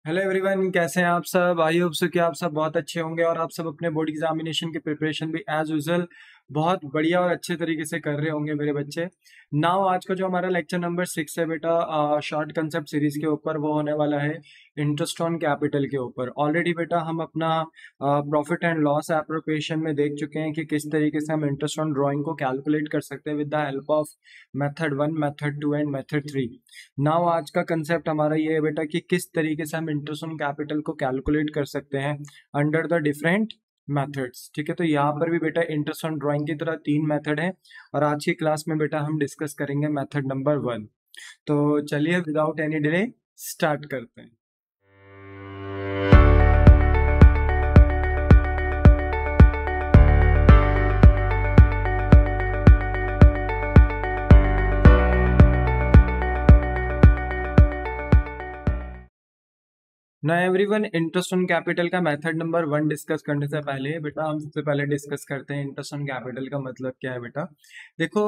Hello everyone, कैसे हैं आप सब। आई होप सो कि आप सब बहुत अच्छे होंगे और आप सब अपने बोर्ड एग्जामिनेशन की प्रिपरेशन भी एज यूजुअल बहुत बढ़िया और अच्छे तरीके से कर रहे होंगे मेरे बच्चे। नाउ आज का जो हमारा लेक्चर नंबर 6 है बेटा, शॉर्ट कंसेप्ट सीरीज के ऊपर, वो होने वाला है इंटरेस्ट ऑन कैपिटल के ऊपर। ऑलरेडी बेटा हम अपना प्रॉफिट एंड लॉस एप्रोप्रिएशन में देख चुके हैं कि किस तरीके से हम इंटरेस्ट ऑन ड्राइंग को कैलकुलेट कर सकते हैं with the help of method 1, method 2 and method 3। Now आज का कंसेप्ट हमारा ये है बेटा कि किस तरीके से हम इंटरेस्ट ऑन कैपिटल को कैलकुलेट कर सकते हैं अंडर द डिफरेंट मेथड्स। ठीक है, तो यहाँ पर भी बेटा इंटरेस्ट ऑन ड्राइंग की तरह 3 मेथड है और आज की क्लास में बेटा हम डिस्कस करेंगे मेथड नंबर 1। तो चलिए विदाउट एनी डिले स्टार्ट करते हैं। ना एवरीवन, इंटरेस्ट ऑन कैपिटल का मेथड नंबर 1 डिस्कस करने से पहले बेटा हम सबसे पहले डिस्कस करते हैं इंटरेस्ट ऑन कैपिटल का मतलब क्या है। बेटा देखो,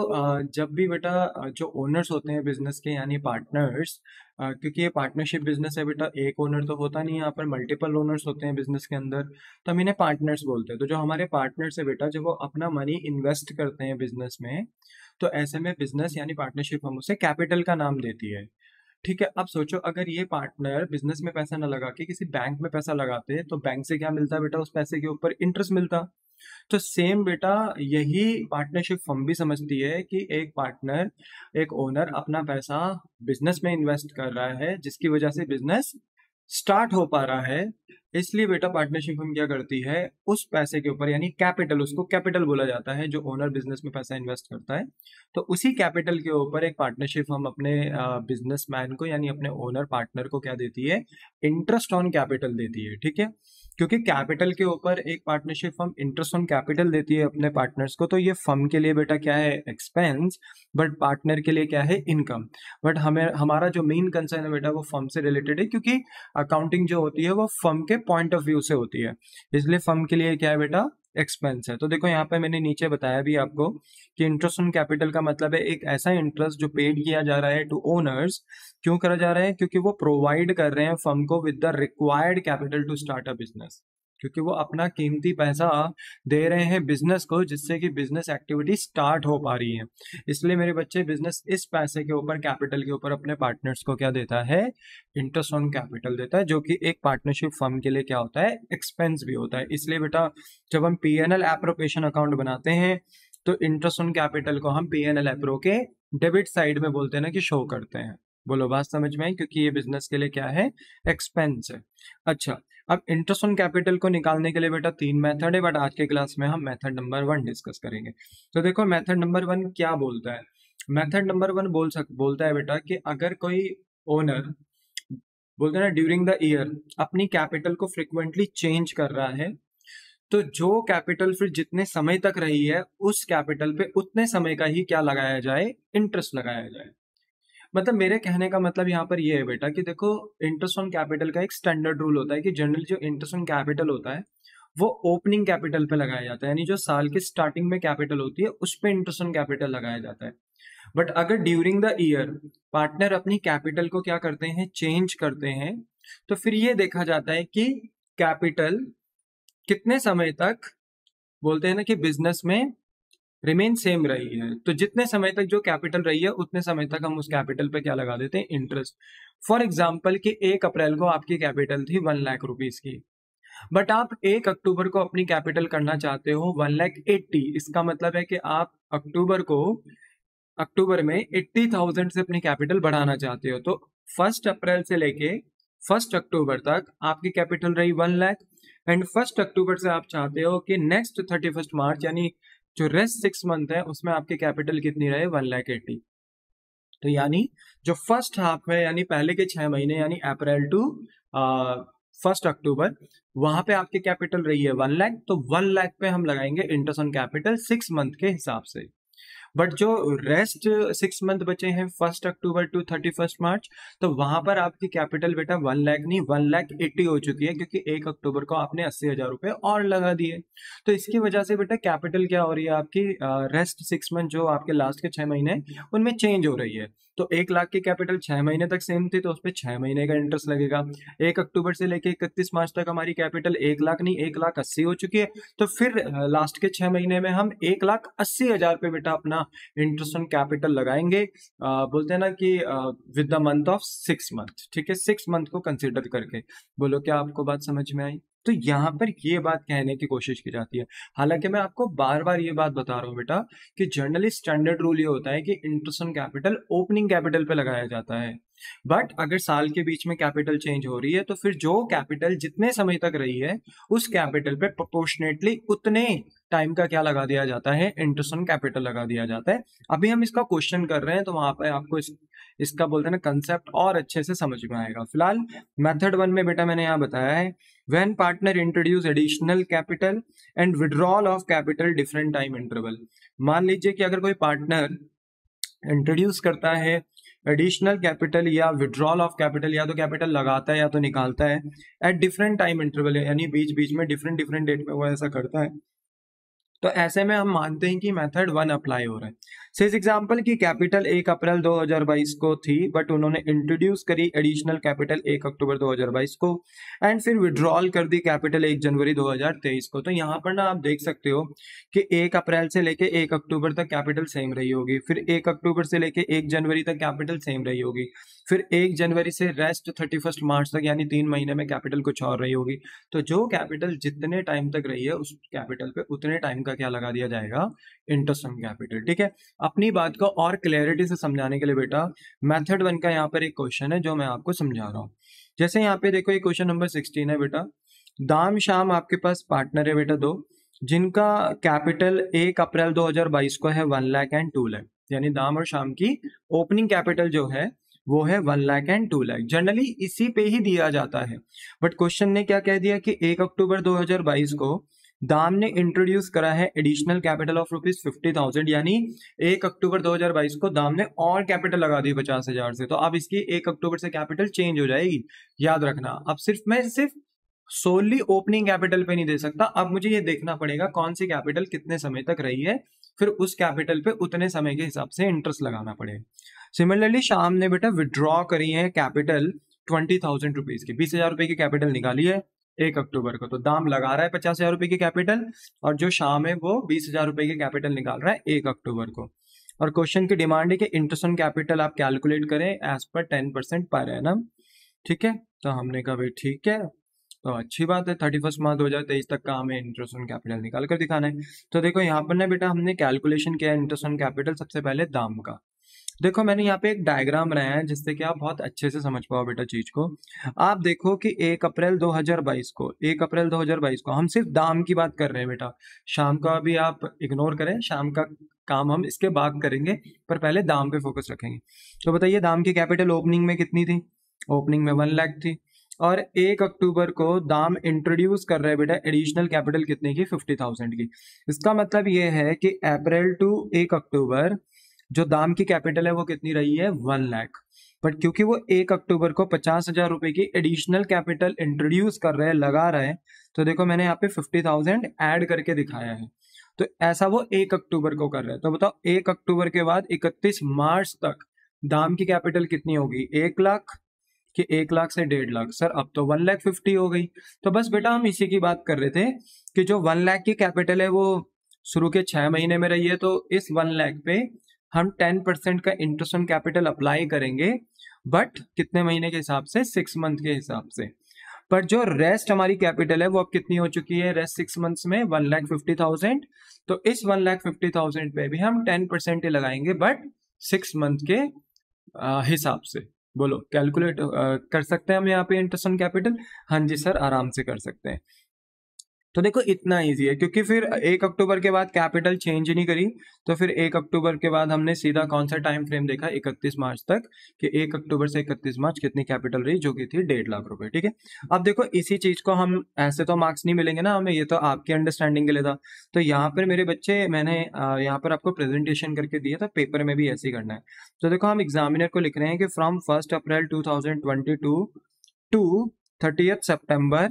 जब भी बेटा जो ओनर्स होते हैं बिजनेस के यानी पार्टनर्स, क्योंकि ये पार्टनरशिप बिजनेस है बेटा, एक ओनर तो होता नहीं है, यहाँ पर मल्टीपल ओनर्स होते हैं बिजनेस के अंदर, तो हम इन्हें पार्टनर्स बोलते हैं। तो जो हमारे पार्टनर्स है बेटा, जब वो अपना मनी इन्वेस्ट करते हैं बिजनेस में, तो ऐसे में बिजनेस यानी पार्टनरशिप हम उसे कैपिटल का नाम देती है। ठीक है, अब सोचो अगर ये पार्टनर बिजनेस में पैसा न लगा के किसी बैंक में पैसा लगाते तो बैंक से क्या मिलता बेटा, उस पैसे के ऊपर इंटरेस्ट मिलता। तो सेम बेटा यही पार्टनरशिप फर्म भी समझती है कि एक पार्टनर, एक ओनर अपना पैसा बिजनेस में इन्वेस्ट कर रहा है जिसकी वजह से बिजनेस स्टार्ट हो पा रहा है। इसलिए बेटा पार्टनरशिप फर्म क्या करती है, उस पैसे के ऊपर यानी कैपिटल, उसको कैपिटल बोला जाता है, जो ओनर बिजनेस में पैसा इन्वेस्ट करता है, तो उसी कैपिटल के ऊपर एक पार्टनरशिप फर्म अपने बिजनेसमैन को यानी अपने ओनर पार्टनर को क्या देती है, इंटरेस्ट ऑन कैपिटल देती है। ठीक है, क्योंकि कैपिटल के ऊपर एक partnership firm interest on capital देती है अपने पार्टनर्स को, तो ये फर्म के लिए बेटा क्या है, एक्सपेंस, बट पार्टनर के लिए क्या है, इनकम। बट हमें हमारा जो मेन कंसर्न है बेटा वो फर्म से रिलेटेड है, क्योंकि अकाउंटिंग जो होती है वो फर्म के पॉइंट ऑफ व्यू से होती है, इसलिए फर्म के लिए क्या है बेटा, एक्सपेंस है। तो देखो यहाँ पे मैंने नीचे बताया भी आपको कि इंटरेस्ट ऑन कैपिटल का मतलब है एक ऐसा इंटरेस्ट जो पेड किया जा रहा है टू ओनर्स। क्यों करा जा रहा है, क्योंकि वो प्रोवाइड कर रहे हैं फर्म को with the required capital to start a business, क्योंकि वो अपना कीमती पैसा दे रहे हैं बिजनेस को जिससे कि बिजनेस एक्टिविटी स्टार्ट हो पा रही है। इसलिए मेरे बच्चे बिजनेस इस पैसे के ऊपर, कैपिटल के ऊपर अपने पार्टनर्स को क्या देता है, इंटरेस्ट ऑन कैपिटल देता है, जो कि एक पार्टनरशिप फर्म के लिए क्या होता है, एक्सपेंस भी होता है। इसलिए बेटा जब हम पीएनएल एप्रोप्रिएशन अकाउंट बनाते हैं तो इंटरेस्ट ऑन कैपिटल को हम पीएनएल एप्रो के डेबिट साइड में बोलते हैं ना कि शो करते हैं। बोलो बात समझ में आई, क्योंकि ये बिजनेस के लिए क्या है, एक्सपेंस है। अच्छा, अब इंटरेस्ट ऑन कैपिटल को निकालने के लिए बेटा 3 मेथड है, बट आज के क्लास में हम मेथड नंबर 1 डिस्कस करेंगे। तो देखो मेथड नंबर 1 क्या बोलता है। मेथड नंबर 1 बोलता है बेटा कि अगर कोई ओनर, बोलते हैं ना, ड्यूरिंग द ईयर अपनी कैपिटल को फ्रिक्वेंटली चेंज कर रहा है, तो जो कैपिटल फिर जितने समय तक रही है उस कैपिटल पे उतने समय का ही क्या लगाया जाए, इंटरेस्ट लगाया जाए। मतलब मेरे कहने का मतलब यहाँ पर ये है बेटा कि देखो इंटरेस्ट ऑन कैपिटल का एक स्टैंडर्ड रूल होता है कि जनरली जो इंटरेस्ट ऑन कैपिटल होता है वो ओपनिंग कैपिटल पे लगाया जाता है, यानी जो साल के स्टार्टिंग में कैपिटल होती है उस पे इंटरेस्ट ऑन कैपिटल लगाया जाता है। बट अगर ड्यूरिंग द ईयर पार्टनर अपनी कैपिटल को क्या करते हैं, चेंज करते हैं, तो फिर ये देखा जाता है कि कैपिटल कितने समय तक, बोलते हैं ना कि बिजनेस में रिमेन सेम रही है। तो जितने समय तक जो कैपिटल रही है उतने समय तक हम उस कैपिटल पे क्या लगा देते हैं, इंटरेस्ट। फॉर एग्जाम्पल कि 1 अप्रैल को आपकी कैपिटल थी 1 लाख रुपीज की, बट आप 1 अक्टूबर को अपनी कैपिटल करना चाहते हो 1,80,000। इसका मतलब है कि आप अक्टूबर में 80,000 से अपनी कैपिटल बढ़ाना चाहते हो। तो 1 अप्रैल से लेके 1 अक्टूबर तक आपकी कैपिटल रही 1 लाख, एंड 1 अक्टूबर से आप चाहते हो कि नेक्स्ट 31 मार्च यानी जो रेस्ट 6 मंथ है उसमें आपकी कैपिटल कितनी रहे, 1,80,000। तो यानी जो फर्स्ट हाफ है यानी पहले के 6 महीने यानी अप्रैल टू 1 अक्टूबर, वहां पे आपकी कैपिटल रही है 1 लाख, तो 1 लाख पे हम लगाएंगे इंटरेस्ट ऑन कैपिटल 6 मंथ के हिसाब से। बट जो रेस्ट 6 मंथ बचे हैं 1 अक्टूबर टू 31 मार्च, तो वहां पर आपकी कैपिटल बेटा 1 लाख नहीं 1,80,000 हो चुकी है, क्योंकि 1 अक्टूबर को आपने 80,000 रुपए और लगा दिए। तो इसकी वजह से बेटा कैपिटल क्या हो रही है आपकी, रेस्ट 6 मंथ जो आपके लास्ट के 6 महीने उनमें चेंज हो रही है। तो 1 लाख की कैपिटल 6 महीने तक सेम थी, तो उस पर 6 महीने का इंटरेस्ट लगेगा। 1 अक्टूबर से लेके 31 मार्च तक हमारी कैपिटल 1 लाख नहीं 1,80,000 हो चुकी है, तो फिर लास्ट के 6 महीने में हम 1,80,000 पे बेटा अपना इंटरेस्ट ऑन कैपिटल लगाएंगे। बोलते हैं ना कि with the month of 6 month, ठीक है, 6 मंथ को कंसिडर करके। बोलो क्या आपको बात समझ में आई? तो यहाँ पर ये बात कहने की कोशिश की जाती है। हालांकि मैं आपको बार बार ये बात बता रहा हूँ बेटा कि जनरली स्टैंडर्ड रूल ये होता है कि interest on capital opening capital पे लगाया जाता है, बट अगर साल के बीच में कैपिटल चेंज हो रही है तो फिर जो कैपिटल जितने समय तक रही है उस कैपिटल पे प्रोपोर्शनेटली उतने टाइम का क्या लगा दिया जाता है, इंटरेस्ट ऑन कैपिटल लगा दिया जाता है। अभी हम इसका क्वेश्चन कर रहे हैं तो वहां पे आपको इसका बोलते हैं ना कंसेप्ट और अच्छे से समझ में आएगा। फिलहाल मेथड 1 में बेटा मैंने यहाँ बताया है when partner introduce additional capital and withdrawal of capital different time interval. मान लीजिए कि अगर कोई पार्टनर इंट्रोड्यूस करता है एडिशनल कैपिटल या विड्रॉल ऑफ कैपिटल, या तो कैपिटल लगाता है या तो निकालता है एट डिफरेंट टाइम इंटरवल, यानी बीच बीच में डिफरेंट डिफरेंट डेट में वो ऐसा करता है, तो ऐसे में हम मानते हैं कि मेथड 1 अप्लाई हो रहा है। सिर्फ एग्जांपल की कैपिटल 1 अप्रैल 2022 को थी, बट उन्होंने इंट्रोड्यूस करी एडिशनल कैपिटल 1 अक्टूबर 2022 को एंड फिर विड्रॉल कर दी कैपिटल 1 जनवरी 2023 को। तो यहाँ पर ना आप देख सकते हो कि 1 अप्रैल से लेके 1 अक्टूबर तक कैपिटल सेम रही होगी, फिर 1 अक्टूबर से लेके 1 जनवरी तक कैपिटल सेम रही होगी, फिर 1 जनवरी से रेस्ट 31 मार्च तक यानी 3 महीने में कैपिटल कुछ और रही होगी। तो जो कैपिटल जितने टाइम तक रही है उस कैपिटल पे उतने टाइम का क्या लगा दिया जाएगा, इंटरेस्ट ऑन कैपिटल। ठीक है, अपनी बात को और क्लैरिटी से समझाने के लिए बेटा मेथड 1 का यहाँ पर एक क्वेश्चन है जो मैं आपको समझा रहा हूँ। जैसे यहाँ पे देखो ये क्वेश्चन नंबर 16 है बेटा, दाम शाम आपके पास पार्टनर है बेटा दो, जिनका कैपिटल 1 अप्रैल 2022 को है 1 लाख एंड 2 लाख, यानी दाम और शाम की ओपनिंग कैपिटल जो है वो है 1 लाख एंड 2 लाख। जनरली इसी पे ही दिया जाता है, बट क्वेश्चन ने क्या कह दिया कि 1 अक्टूबर 2022 को दाम ने इंट्रोड्यूस करा है एडिशनल कैपिटल ऑफ ₹50,000, यानी 1 अक्टूबर 2022 को दाम ने और कैपिटल लगा दी 50,000 से, तो अब इसकी 1 अक्टूबर से कैपिटल चेंज हो जाएगी, याद रखना। अब सिर्फ सोली ओपनिंग कैपिटल पे नहीं दे सकता, अब मुझे ये देखना पड़ेगा कौन सी कैपिटल कितने समय तक रही है, फिर उस कैपिटल पे उतने समय के हिसाब से इंटरेस्ट लगाना पड़ेगा। सिमिलरली शाम ने बेटा विड्रॉ करी है कैपिटल 20,000 रुपीज की, 20,000 रुपए की कैपिटल निकाली है 1 अक्टूबर को, तो दाम लगा रहा है 50,000 रुपए की कैपिटल और जो शाम है वो 20,000 रुपए की कैपिटल निकाल रहा है 1 अक्टूबर को। और क्वेश्चन की डिमांड है कि इंटरेस्ट ऑन कैपिटल आप कैलकुलेट करें एज पर 10% पर एनम। ठीक है, तो हमने कहा भाई ठीक है, तो अच्छी बात है, 31 मार्च 2023 तक का हमें इंटरेस्ट ऑन कैपिटल निकाल कर दिखाना है। तो देखो यहाँ पर ना बेटा हमने कैलकुलेशन किया इंटरेस्ट ऑन कैपिटल सबसे पहले दाम का। देखो मैंने यहाँ पे एक डायग्राम बनाया है जिससे कि आप बहुत अच्छे से समझ पाओ बेटा चीज को। आप देखो कि 1 अप्रैल 2022 को 1 अप्रैल 2022 को हम सिर्फ दाम की बात कर रहे हैं बेटा, शाम का भी आप इग्नोर करें, शाम का काम हम इसके बाद करेंगे, पर पहले दाम पे फोकस रखेंगे। तो बताइए दाम की कैपिटल ओपनिंग में कितनी थी, ओपनिंग में 1 लाख थी, और 1 अक्टूबर को दाम इंट्रोड्यूस कर रहे हैं बेटा एडिशनल कैपिटल कितने की, 50,000 की। इसका मतलब ये है कि अप्रैल टू 1 अक्टूबर जो दाम की कैपिटल है वो कितनी रही है, 1 लाख, बट क्योंकि वो 1 अक्टूबर को 50,000 रुपए की एडिशनल कैपिटल इंट्रोड्यूस कर रहे हैं, लगा रहे हैं, तो देखो मैंने यहाँ पे 50,000 ऐड करके दिखाया है, तो ऐसा वो 1 अक्टूबर को कर रहे हैं। तो बताओ 1 अक्टूबर के बाद 31 मार्च तक दाम की कैपिटल कितनी होगी, 1 लाख कि 1 लाख से 1.5 लाख, सर अब तो 1,50,000 हो गई। तो बस बेटा हम इसी की बात कर रहे थे कि जो 1 लाख की कैपिटल है वो शुरू के 6 महीने में रही है, तो इस 1 लाख पे हम 10% का इंटरेस्ट ऑन कैपिटल अप्लाई करेंगे, बट कितने महीने के हिसाब से, 6 मंथ के हिसाब से। पर जो रेस्ट हमारी कैपिटल है वो अब कितनी हो चुकी है, रेस्ट 6 मंथ्स में 1,50,000, तो इस 1,50,000 पे भी हम 10% ही लगाएंगे, बट 6 मंथ के हिसाब से। बोलो कैलकुलेट कर सकते हैं हम यहाँ पे इंटरेस्ट ऑन कैपिटल? हाँ जी सर, आराम से कर सकते हैं। तो देखो इतना इजी है, क्योंकि फिर 1 अक्टूबर के बाद कैपिटल चेंज नहीं करी, तो फिर 1 अक्टूबर के बाद हमने सीधा कौन सा टाइम फ्रेम देखा, 31 मार्च तक, कि 1 अक्टूबर से 31 मार्च कितनी कैपिटल रही, जो कि थी 1.5 लाख रुपए। ठीक है, अब देखो इसी चीज को हम ऐसे तो मार्क्स नहीं मिलेंगे ना हमें, ये तो आपकी अंडरस्टैंडिंग के लिए था। तो यहाँ पर मेरे बच्चे मैंने यहाँ पर आपको प्रेजेंटेशन करके दिया था, पेपर में भी ऐसे ही करना है। तो देखो हम एग्जामिनर को लिख रहे हैं कि फ्रॉम 1 अप्रैल 2022 टू 30 सितंबर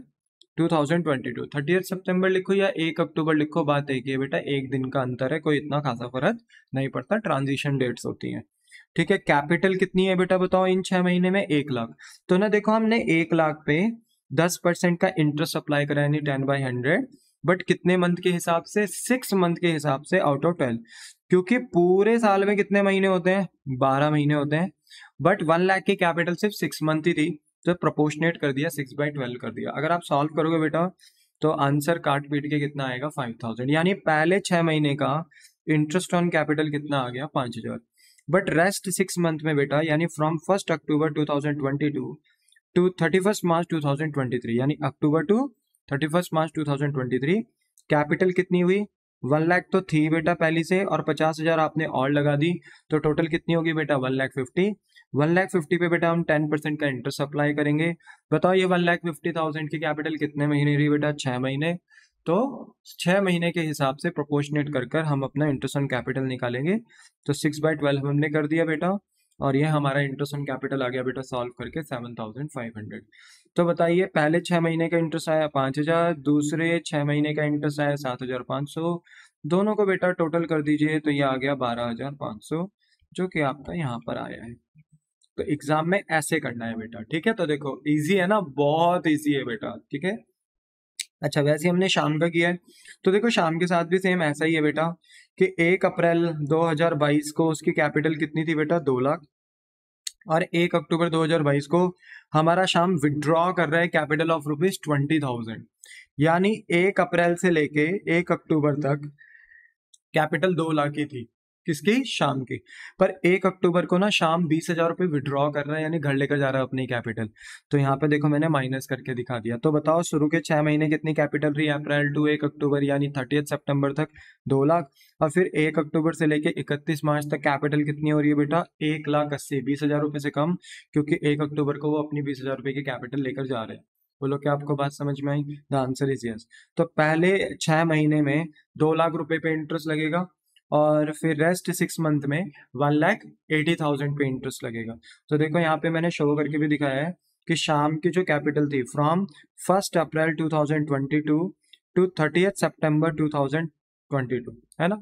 2022, 30 सितंबर लिखो या 1 अक्टूबर लिखो, बात एक ही है बेटा, एक दिन का अंतर है, कोई इतना खासा फर्क नहीं पड़ता, ट्रांजिशन डेट्स होती हैं। ठीक है, कैपिटल कितनी है बेटा बताओ इन 6 महीने में? 1 लाख। तो ना देखो हमने 1 लाख पे 10% का इंटरेस्ट अप्लाई करा यानी 10/100, बट कितने मंथ के हिसाब से? 6 मंथ के हिसाब से आउट ऑफ 12, क्योंकि पूरे साल में कितने महीने होते हैं? 12 महीने होते हैं, बट 1 लाख की कैपिटल सिर्फ 6 मंथ ही थी, तो प्रोपोर्शनेट कर दिया, 6/12 कर दिया। अगर आप सॉल्व करोगे बेटा तो आंसर काट पीट के कितना आएगा? 5000, यानी पहले 6 महीने का इंटरेस्ट ऑन कैपिटल कितना आ गया? 5000। बट रेस्ट 6 मंथ में बेटा, यानी फ्रॉम 1 अक्टूबर 2022 टू 31 मार्च 2023, यानी अक्टूबर टू 31 मार्च 2023, कैपिटल कितनी हुई? 1 लाख तो थी बेटा पहली से, और 50,000 आपने और लगा दी, तो टोटल कितनी होगी बेटा? 1,50,000। 1,50,000 पे बेटा हम 10% का इंटरेस्ट अप्लाई करेंगे। बताओ ये 1,50,000 की कैपिटल कितने महीने रही बेटा? 6 महीने। तो 6 महीने के हिसाब से प्रोपोर्शनेट कर कर हम अपना इंटरेस्ट ऑन कैपिटल निकालेंगे। तो 6/12 हमने कर दिया बेटा, और ये हमारा इंटरेस्ट ऑन कैपिटल आ गया बेटा सॉल्व करके 7,500। तो बताइए पहले 6 महीने का इंटरेस्ट आया 5,000, दूसरे 6 महीने का इंटरेस्ट आया 7,500, दोनों को बेटा टोटल कर दीजिए तो ये आ गया 12,500, जो कि आपका यहाँ पर आया है। तो एग्जाम में ऐसे करना है बेटा, ठीक है? तो देखो इजी है ना, बहुत इजी है बेटा, ठीक है? अच्छा, वैसे हमने शाम का किया है, तो देखो शाम के साथ भी सेम ऐसा ही है बेटा कि 1 अप्रैल 2022 को उसकी कैपिटल कितनी थी बेटा? 2 लाख। और 1 अक्टूबर 2022 को हमारा शाम विड्रॉ कर रहा है कैपिटल ऑफ ₹20,000, यानी 1 अप्रैल से लेके 1 अक्टूबर तक कैपिटल 2 लाख की थी। किसकी? शाम की। पर 1 अक्टूबर को ना शाम 20,000 रुपये विड्रॉ कर रहा है, यानी घर लेकर जा रहा है अपनी कैपिटल। तो यहाँ पे देखो मैंने माइनस करके दिखा दिया। तो बताओ शुरू के 6 महीने कितनी कैपिटल रही? अप्रैल टू 1 अक्टूबर यानी 30 सितंबर तक 2 लाख, और फिर 1 अक्टूबर से लेके 31 मार्च तक कैपिटल कितनी हो रही है बेटा? 1,80,000, 20,000 रुपये से कम, क्योंकि 1 अक्टूबर को वो अपनी 20,000 रुपये की कैपिटल लेकर जा रहे हैं। बोलो क्या आपको बात समझ में आई? The answer is yes. तो पहले 6 महीने में 2 लाख रुपए पे इंटरेस्ट लगेगा, और फिर रेस्ट 6 मंथ में 1,80,000 पे इंटरेस्ट लगेगा। तो देखो यहाँ पे मैंने शो करके भी दिखाया है कि शाम की जो कैपिटल थी फ्रॉम 1 अप्रैल 2022 टू 30 सितंबर 2022, है ना?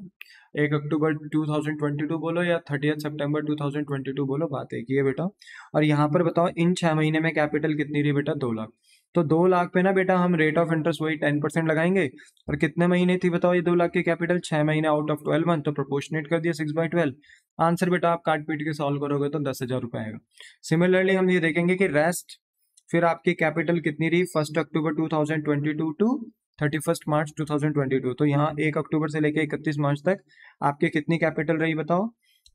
1 अक्टूबर 2022 बोलो या 30 सितंबर 2022 बोलो, बात एक ही है बेटा। और यहाँ पर बताओ इन 6 महीने में कैपिटल कितनी रही बेटा? 2 लाख। तो 2 लाख पे ना बेटा हम रेट ऑफ इंटरेस्ट वही 10% लगाएंगे, और कितने महीने थी बताओ ये 2 लाख की कैपिटल? 6 महीने आउट ऑफ 12 मंथ, तो प्रोपोर्शनेट कर दिया 6/12। आंसर बेटा आप काट पीट के सॉल्व करोगे तो 10,000 रुपये आएगा। सिमिलरली हम ये देखेंगे कि रेस्ट फिर आपकी कैपिटल कितनी रही 1 अक्टूबर 2022 टू 31 मार्च 2022, तो यहाँ 1 अक्टूबर से लेके 31 मार्च तक आपकी कितनी कैपिटल रही बताओ?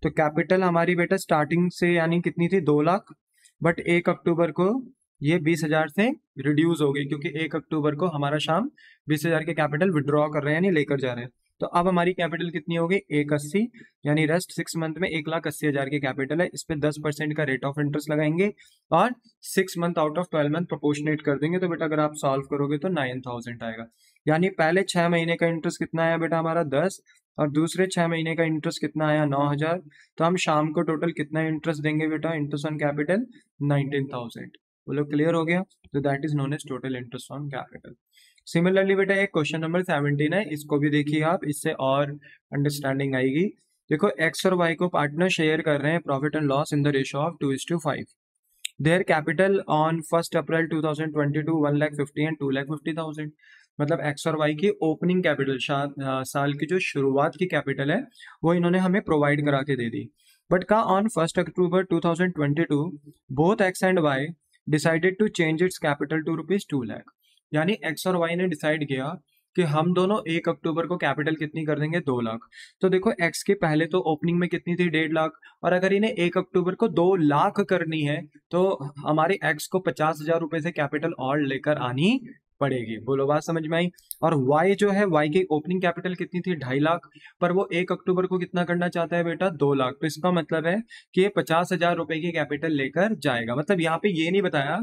तो कैपिटल हमारी बेटा स्टार्टिंग से यानी कितनी थी? 2 लाख, बट 1 अक्टूबर को ये 20,000 से रिड्यूस हो गई, क्योंकि 1 अक्टूबर को हमारा शाम 20,000 के कैपिटल विड्रॉ कर रहे हैं यानी लेकर जा रहे हैं। तो अब हमारी कैपिटल कितनी हो गई? 1,80, यानी रेस्ट 6 मंथ में 1,80,000 की कैपिटल है, इस पे 10% का रेट ऑफ इंटरेस्ट लगाएंगे, और 6 month out of 12 month proportionate कर देंगे। तो बेटा अगर आप सॉल्व करोगे तो 9,000 आएगा। यानी पहले 6 महीने का इंटरेस्ट कितना आया बेटा हमारा? 10, और दूसरे 6 महीने का इंटरेस्ट कितना आया? 9,000। तो हम शाम को टोटल कितना इंटरेस्ट देंगे बेटा? Interest on capital 19,000। बोलो क्लियर हो गया? तो that is known as total interest on capital. Similarly बेटा एक क्वेश्चन नंबर 17 है, इसको भी देखिए आप, इससे और अंडरस्टैंडिंग आएगी। देखो एक्स और वाई को पार्टनर शेयर कर रहे हैं profit and loss in the ratio of 2:5। Their capital on 1 April 2022 1,50,000 and 2,50,000। मतलब एक्स और वाई की ओपनिंग कैपिटल साल की जो शुरुआत की कैपिटल है वो इन्होंने हमें प्रोवाइड करा के दे दी। बट का on 1 October 2022 both X and Y decided to change its capital to ₹2 lakh. यानी एक्स और वाई ने डिसाइड किया कि हम दोनों 1 अक्टूबर को कैपिटल कितनी कर देंगे? 2 लाख। तो देखो एक्स के पहले तो ओपनिंग में कितनी थी? 1.5 लाख, और अगर इन्हें 1 अक्टूबर को 2 लाख करनी है तो हमारे एक्स को 50,000 रुपए से कैपिटल और लेकर आनी पड़ेगी। बोलो बात समझ में आई? और वाई जो है, वाई की ओपनिंग कैपिटल कितनी थी? 2.5 लाख, पर वो 1 अक्टूबर को कितना करना चाहता है बेटा? 2 लाख। तो इसका मतलब है कि ये 50,000 रुपए की कैपिटल लेकर जाएगा। मतलब यहाँ पे ये नहीं बताया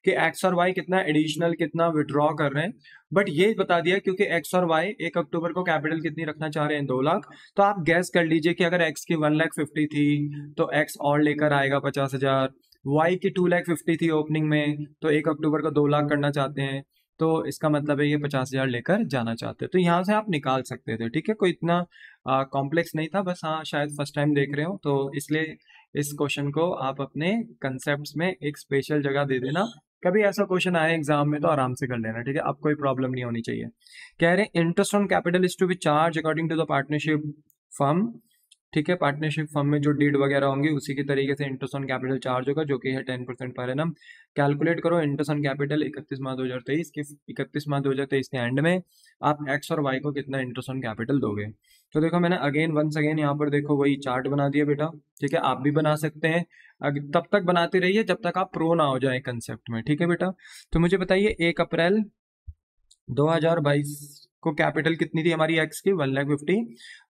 कि एक्स और वाई कितना एडिशनल कितना विड्रॉ कर रहे हैं, बट ये बता दिया क्योंकि एक्स और वाई 1 अक्टूबर को कैपिटल कितनी रखना चाह रहे हैं? 2 लाख। तो आप गैस कर लीजिए कि अगर एक्स की 1,50,000 थी तो एक्स और लेकर आएगा 50,000, वाई की 2,50,000 थी ओपनिंग में, तो 1 अक्टूबर को 2 लाख करना चाहते हैं, तो इसका मतलब है ये 50,000 लेकर जाना चाहते हैं। तो यहाँ से आप निकाल सकते थे, ठीक है? कोई इतना कॉम्प्लेक्स नहीं था, बस हाँ शायद फर्स्ट टाइम देख रहे हो तो इसलिए इस क्वेश्चन को आप अपने कंसेप्ट में एक स्पेशल जगह दे देना। कभी ऐसा क्वेश्चन आए एग्जाम में तो आराम से कर लेना, ठीक है, अब कोई प्रॉब्लम नहीं होनी चाहिए। कह रहे हैं interest on capital is to be charge according to the partnership firm, ठीक है, पार्टनरशिप फर्म में जो डीड वगैरह होंगी उसी की तरीके से इंटरेस्ट ऑन कैपिटल चार्ज होगा, जो कि है 10% पर एनम। कैलकुलेट करो इंटरेस्ट ऑन कैपिटल 31 मार्च 2023 के 31 मार्च 2023 के एंड में आप एक्स और वाई को कितना इंटरेस्ट ऑन कैपिटल दोगे। तो देखो मैंने वंस अगेन यहाँ पर देखो वही चार्ट बना दिया बेटा, ठीक है, आप भी बना सकते हैं। तब तक बनाते रहिए जब तक आप प्रो ना हो जाए कंसेप्ट में, ठीक है बेटा। तो मुझे बताइए 1 अप्रैल 2022 को कैपिटल कितनी थी हमारी एक्स की, 1,50,000,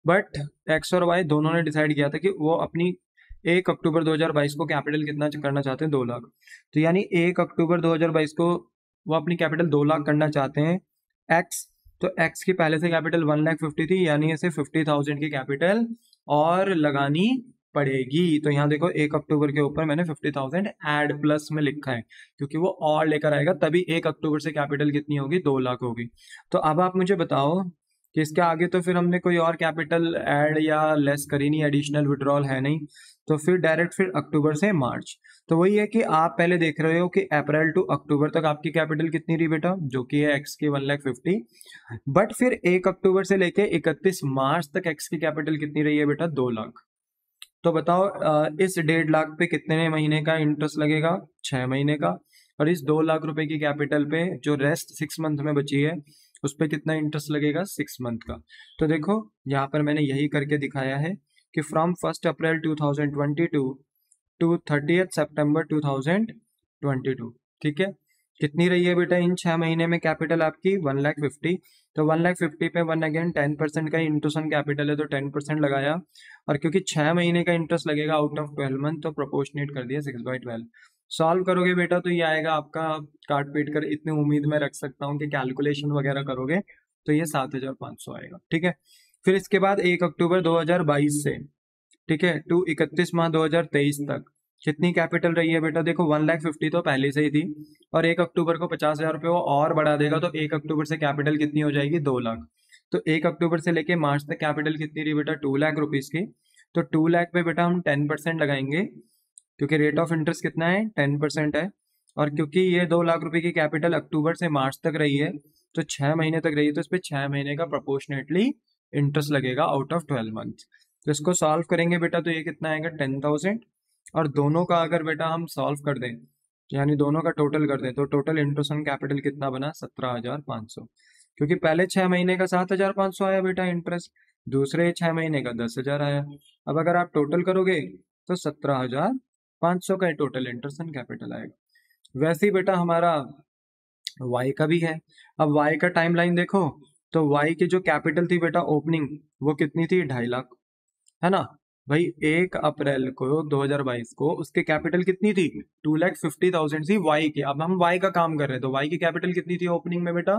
बट एक्स और वाई दोनों ने डिसाइड किया था कि वो अपनी 1 अक्टूबर 2022 को कैपिटल कितना करना चाहते हैं, 2 लाख। तो यानी 1 अक्टूबर 2022 को वो अपनी कैपिटल 2 लाख करना चाहते हैं एक्स। तो एक्स की पहले से कैपिटल 1,50,000 थी, यानी ऐसे 50,000 की कैपिटल और लगानी पड़ेगी। तो यहाँ देखो 1 अक्टूबर के ऊपर मैंने 50,000 ऐड प्लस में लिखा है, क्योंकि वो और लेकर आएगा तभी 1 अक्टूबर से कैपिटल कितनी होगी, 2 लाख होगी। तो अब आप मुझे बताओ कि इसके आगे तो फिर हमने कोई और कैपिटल ऐड या लेस करी नहीं, एडिशनल विड्रॉल है नहीं, तो फिर डायरेक्ट फिर अक्टूबर से मार्च। तो वही है कि आप पहले देख रहे हो कि अप्रैल टू अक्टूबर तक आपकी कैपिटल कितनी रही बेटा, जो कि है एक्स की 1,50,000, बट फिर 1 अक्टूबर से लेके 31 मार्च तक एक्स की कैपिटल कितनी रही है बेटा, 2 लाख। तो बताओ इस 1.5 लाख पे कितने महीने का इंटरेस्ट लगेगा, 6 महीने का। और इस 2 लाख रुपए की कैपिटल पे जो रेस्ट 6 मंथ में बची है उस पर कितना इंटरेस्ट लगेगा, 6 मंथ का। तो देखो यहाँ पर मैंने यही करके दिखाया है कि फ्रॉम 1 अप्रैल 2022 टू 30 सितंबर 2022, ठीक है, कितनी रही है बेटा इन 6 महीने में कैपिटल आपकी, 1,50,000। तो 1,50,000 पे 1 अगेन 10% का इंटरेस्ट ऑन कैपिटल है तो 10% लगाया, और क्योंकि 6 महीने का इंटरेस्ट लगेगा आउट ऑफ 12 मंथ तो प्रोपोर्शनेट कर दिया 6/12। सॉल्व करोगे बेटा तो ये आएगा आपका, काट पीट कर इतनी उम्मीद में रख सकता हूँ कि कैलकुलेशन वगैरह करोगे तो ये 7,500 आएगा, ठीक है। फिर इसके बाद 1 अक्टूबर 2022 से, ठीक है, टू 31 मार्च 2023 तक कितनी कैपिटल रही है बेटा, देखो 1,50,000 तो पहले से ही थी, और 1 अक्टूबर को 50,000 रुपये वो और बढ़ा देगा, तो 1 अक्टूबर से कैपिटल कितनी हो जाएगी, 2 लाख। तो 1 अक्टूबर से लेके मार्च तक कैपिटल कितनी रही बेटा, 2 लाख रुपीज की। तो 2 लाख पे बेटा हम 10% लगाएंगे, क्योंकि रेट ऑफ इंटरेस्ट कितना है, 10% है। और क्योंकि ये 2 लाख रुपए की कैपिटल अक्टूबर से मार्च तक रही है तो 6 महीने तक रही है, तो इस पर 6 महीने का प्रोपोर्शनेटली इंटरेस्ट लगेगा आउट ऑफ 12 मंथ। तो इसको सॉल्व करेंगे बेटा तो ये कितना आएगा, 10,000। और दोनों का अगर बेटा हम सॉल्व कर दें, यानी दोनों का टोटल कर दें, तो टोटल इंटरेस्ट ऑन कैपिटल कितना बना, 17,500। क्योंकि पहले 6 महीने का 7,500 आया बेटा इंटरेस्ट, दूसरे 6 महीने का 10,000 आया। अब अगर आप टोटल करोगे तो 17,500 का टोटल इंटरेस्ट ऑन कैपिटल आएगा। वैसे ही बेटा हमारा वाई का भी है। अब वाई का टाइमलाइन देखो, तो वाई की जो कैपिटल थी बेटा ओपनिंग, वो कितनी थी, 2.5 लाख, है ना भाई। 1 अप्रैल को 2022 को उसके कैपिटल कितनी थी, 2,50,000 थी वाई की। अब हम वाई का काम कर रहे हैं तो वाई की कैपिटल कितनी थी ओपनिंग में बेटा,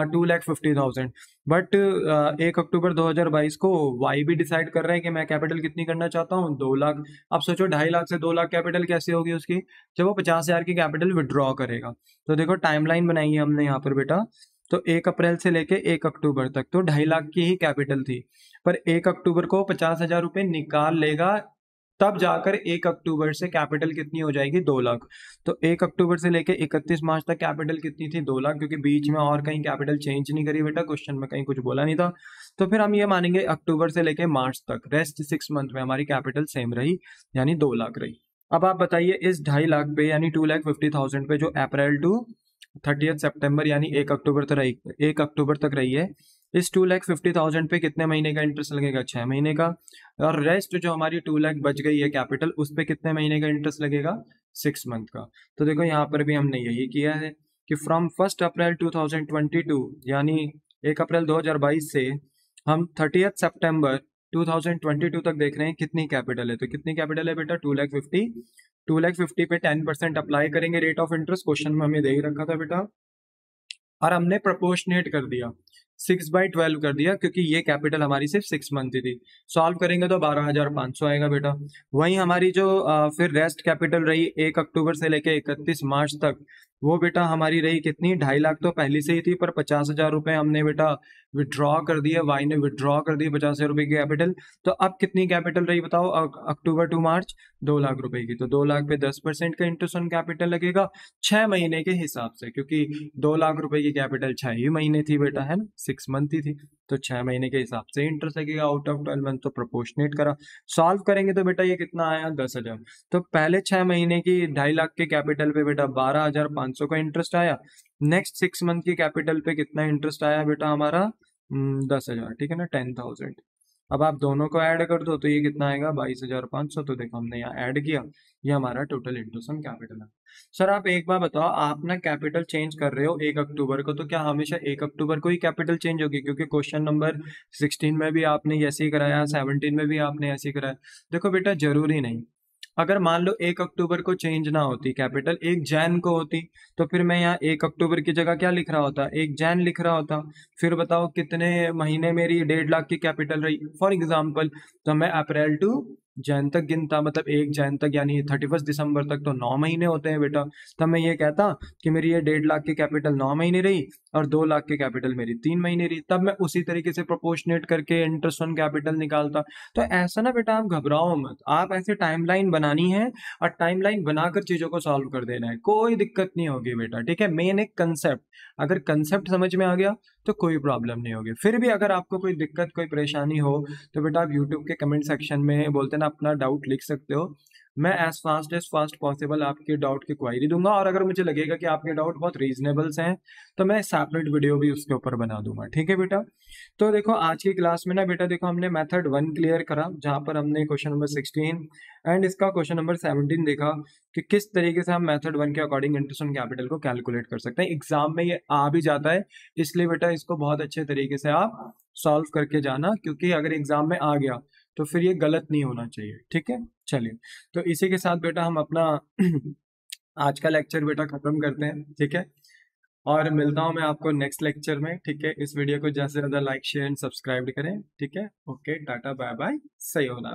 2,50,000। बट 1 अक्टूबर 2022 को वाई भी डिसाइड कर रहे हैं कि मैं कैपिटल कितनी करना चाहता हूँ, 2 लाख। अब सोचो 2.5 लाख से 2 लाख कैपिटल कैसे होगी उसकी, जब वो 50,000 की कैपिटल विड्रॉ करेगा। तो देखो टाइमलाइन बनाई है हमने यहाँ पर बेटा, तो 1 अप्रैल से लेके 1 अक्टूबर तक तो 2.5 लाख की ही कैपिटल थी, पर 1 अक्टूबर को 50,000 रुपए निकाल लेगा, तब जाकर 1 अक्टूबर से कैपिटल कितनी हो जाएगी, 2 लाख। तो 1 अक्टूबर से लेके 31 मार्च तक कैपिटल कितनी थी, 2 लाख, क्योंकि बीच में और कहीं कैपिटल चेंज नहीं करी बेटा, क्वेश्चन में कहीं कुछ बोला नहीं था। तो फिर हम ये मानेंगे अक्टूबर से लेके मार्च तक रेस्ट 6 मंथ में हमारी कैपिटल सेम रही, यानी 2 लाख रही। अब आप बताइए इस 2.5 लाख पे यानी 2,50,000 पे जो अप्रैल टू 30 सितंबर यानी 1 अक्टूबर तक रही है, इस 2,50,000 पे कितने महीने का इंटरेस्ट लगेगा, 6 महीने का। और रेस्ट जो हमारी 2 लाख बच गई है कैपिटल, उस पे कितने महीने का इंटरेस्ट लगेगा, 6 मंथ का। तो देखो यहाँ पर भी हमने यही किया है कि फ्रॉम 1 अप्रैल 2022 यानी 1 अप्रैल 2022 से हम 30 सितंबर 2022 तक देख रहे हैं कितनी कैपिटल है। तो कितनी कैपिटल है बेटा, 2,50,000 पे 10% अप्लाई करेंगे रेट ऑफ इंटरेस्ट, क्वेश्चन में हमें दे ही रखा था बेटा, और हमने प्रोपोर्शनेट कर दिया, 6/12 कर दिया, क्योंकि ये कैपिटल हमारी सिर्फ 6 मंथ थी। सॉल्व करेंगे तो 12,500 आएगा बेटा। वहीं हमारी जो फिर रेस्ट कैपिटल रही 1 अक्टूबर से लेके 31 मार्च तक, वो बेटा हमारी रही कितनी, 2.5 लाख तो पहले से ही थी, पर 50,000 रुपए हमने बेटा विड्रॉ कर दिए, वाई ने विड्रॉ कर दिए 50,000 रुपए की कैपिटल। तो अब कितनी कैपिटल रही बताओ, अक्टूबर टू मार्च 2 लाख रुपए की। तो 2 लाख पे 10% का इंटरेस्ट ऑन कैपिटल लगेगा 6 महीने के हिसाब से, क्योंकि 2 लाख रुपए की कैपिटल 6 ही महीने थी बेटा, है ना, 6 मंथ ही थी। तो 6 महीने के हिसाब से इंटरेस्ट लगेगा आउट ऑफ 12 मंथ। तो प्रोपोर्शनेट करा, सॉल्व करेंगे तो बेटा ये कितना आया, 10,000। तो पहले 6 महीने की 2.5 लाख के कैपिटल पे बेटा 12,500 का इंटरेस्ट आया। नेक्स्ट 6 मंथ की कैपिटल पे कितना इंटरेस्ट आया बेटा हमारा, 10,000, ठीक है ना, 10,000। अब आप दोनों को ऐड कर दो तो ये कितना आएगा, 22,500। तो देखो हमने यहाँ ऐड किया, ये हमारा टोटल इंटरेस्ट ऑन कैपिटल है। सर आप एक बार बताओ, आप ना कैपिटल चेंज कर रहे हो 1 अक्टूबर को, तो क्या हमेशा 1 अक्टूबर को ही कैपिटल चेंज होगी? क्योंकि क्वेश्चन नंबर 16 में भी आपने ऐसे ही कराया, 17 में भी आपने ऐसे ही कराया। देखो बेटा जरूरी नहीं, अगर मान लो 1 अक्टूबर को चेंज ना होती कैपिटल, 1 जैन को होती, तो फिर मैं यहाँ 1 अक्टूबर की जगह क्या लिख रहा होता, 1 जैन लिख रहा होता। फिर बताओ कितने महीने मेरी 1.5 लाख की कैपिटल रही फॉर एग्जाम्पल, तो मैं अप्रैल टू जैन तक गिनता, मतलब 1 जैन तक, यानी 31 दिसंबर तक तो 9 महीने होते हैं बेटा। तब मैं ये कहता कि मेरी ये 1.5 लाख की कैपिटल 9 महीने रही और 2 लाख की कैपिटल मेरी 3 महीने रही, तब मैं उसी तरीके से प्रोपोर्शनेट करके इंटरेस्ट ऑन कैपिटल निकालता। तो ऐसा ना बेटा, आप घबराओ मत, आप ऐसे टाइमलाइन बनानी है और टाइमलाइन बनाकर चीजों को सॉल्व कर देना है, कोई दिक्कत नहीं होगी बेटा, ठीक है। मेन एक कंसेप्ट, अगर कंसेप्ट समझ में आ गया तो कोई प्रॉब्लम नहीं होगी। फिर भी अगर आपको कोई दिक्कत, कोई परेशानी हो, तो बेटा आप यूट्यूब के कमेंट सेक्शन में बोलते ना अपना डाउट लिख सकते हो। मैं एज फास्ट पॉसिबल आपके डाउट की क्वायरी दूंगा, और अगर मुझे लगेगा कि आपके डाउट बहुत रीजनेबल हैं तो मैं सेपरेट वीडियो भी उसके ऊपर बना दूंगा, ठीक है बेटा। तो देखो आज की क्लास में ना बेटा, देखो हमने मेथड 1 क्लियर करा, जहां पर हमने क्वेश्चन नंबर 16 एंड इसका क्वेश्चन नंबर 17 देखा कि किस तरीके से हम मेथड 1 के अकॉर्डिंग इंटरेस्ट ऑन कैपिटल को कैलकुलेट कर सकते हैं। एग्जाम में ये आ भी जाता है, इसलिए बेटा इसको बहुत अच्छे तरीके से आप सॉल्व करके जाना, क्योंकि अगर एग्जाम में आ गया तो फिर ये गलत नहीं होना चाहिए, ठीक है। चलिए, तो इसी के साथ बेटा हम अपना आज का लेक्चर बेटा खत्म करते हैं, ठीक है। और मिलता हूं मैं आपको नेक्स्ट लेक्चर में, ठीक है। इस वीडियो को ज्यादा से ज्यादा लाइक शेयर एंड सब्सक्राइब करें, ठीक है। ओके, टाटा बाय बाय, सही होना।